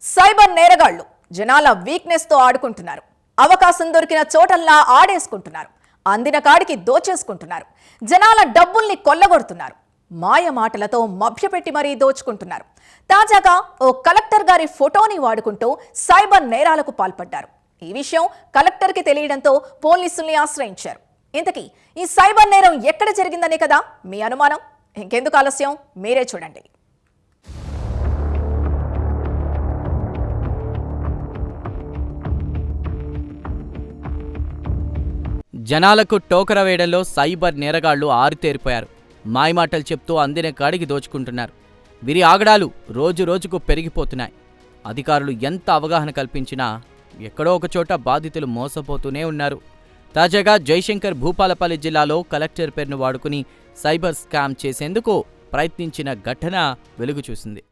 Cyber నేరగాళ్లు జనాల weakness తో ఆడుకుంటున్నారు. అవకాశం దొరికిన చోటల్లా ఆడేసుకుంటున్నారు. అందిన కాడికి దోచేసుకుంటున్నారు. జనాల డబ్బుల్ని కొల్లగొడుతున్నారు. మాయ మాటలతో మభ్యపెట్టి మరీ దోచుకుంటున్నారు. తాజాగా ఓ కలెక్టర్ గారి ఫోటోని వాడుకుంటూ సైబర్ నేరాలకు పాల్పడ్డారు. ఈ విషయం కలెక్టర్కి తెలియడంతో పోలీసుల్ని ఆశ్రయించారు. ఇంతకీ ఈ సైబర్ నేరం ఎక్కడ జరిగిందనే కదా మీ అనుమానం? ఇంకెందుకు ఆలస్యం, మీరే చూడండి. జనాలకు టోకర వేయడంలో సైబర్ నేరగాళ్లు ఆరితేరిపోయారు. మాయమాటలు చెప్తూ అందిన కాడికి దోచుకుంటున్నారు. వీరి ఆగడాలు రోజు రోజుకు పెరిగిపోతున్నాయి. అధికారులు ఎంత అవగాహన కల్పించినా ఎక్కడో ఒకచోట బాధితులు మోసపోతూనే ఉన్నారు. తాజాగా జయశంకర్ భూపాలపల్లి జిల్లాలో కలెక్టర్ పేరును వాడుకుని సైబర్ స్కామ్ చేసేందుకు ప్రయత్నించిన ఘటన వెలుగు చూసింది.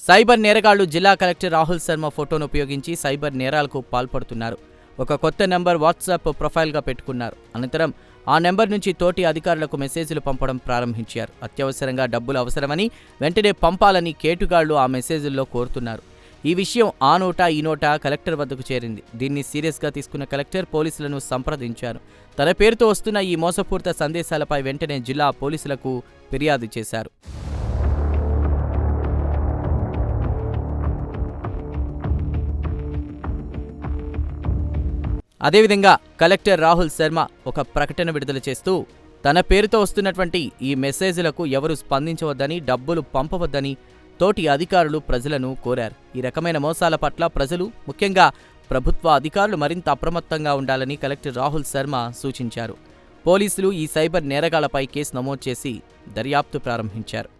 సైబర్ నేరగాళ్లు జిల్లా కలెక్టర్ రాహుల్ శర్మ ఫోటోను ఉపయోగించి సైబర్ నేరాలకు పాల్పడుతున్నారు. ఒక కొత్త నెంబర్ వాట్సాప్ ప్రొఫైల్గా పెట్టుకున్నారు. అనంతరం ఆ నెంబర్ నుంచి తోటి అధికారులకు మెసేజ్లు పంపడం ప్రారంభించారు. అత్యవసరంగా డబ్బులు అవసరమని వెంటనే పంపాలని కేటుగాళ్లు ఆ మెసేజ్ల్లో కోరుతున్నారు. ఈ విషయం ఆ నోటా ఈ నోటా కలెక్టర్ వద్దకు చేరింది. దీన్ని సీరియస్గా తీసుకున్న కలెక్టర్ పోలీసులను సంప్రదించారు. తన పేరుతో వస్తున్న ఈ మోసపూరిత సందేశాలపై వెంటనే జిల్లా పోలీసులకు ఫిర్యాదు చేశారు. అదేవిధంగా కలెక్టర్ రాహుల్ శర్మ ఒక ప్రకటన విడుదల చేస్తూ తన పేరుతో వస్తున్నటువంటి ఈ మెసేజ్లకు ఎవరూ స్పందించవద్దని, డబ్బులు పంపవద్దని తోటి అధికారులు ప్రజలను కోరారు. ఈ రకమైన మోసాల పట్ల ప్రజలు, ముఖ్యంగా ప్రభుత్వ అధికారులు మరింత అప్రమత్తంగా ఉండాలని కలెక్టర్ రాహుల్ శర్మ సూచించారు. పోలీసులు ఈ సైబర్ నేరగాళ్లపై కేసు నమోదు చేసి దర్యాప్తు ప్రారంభించారు.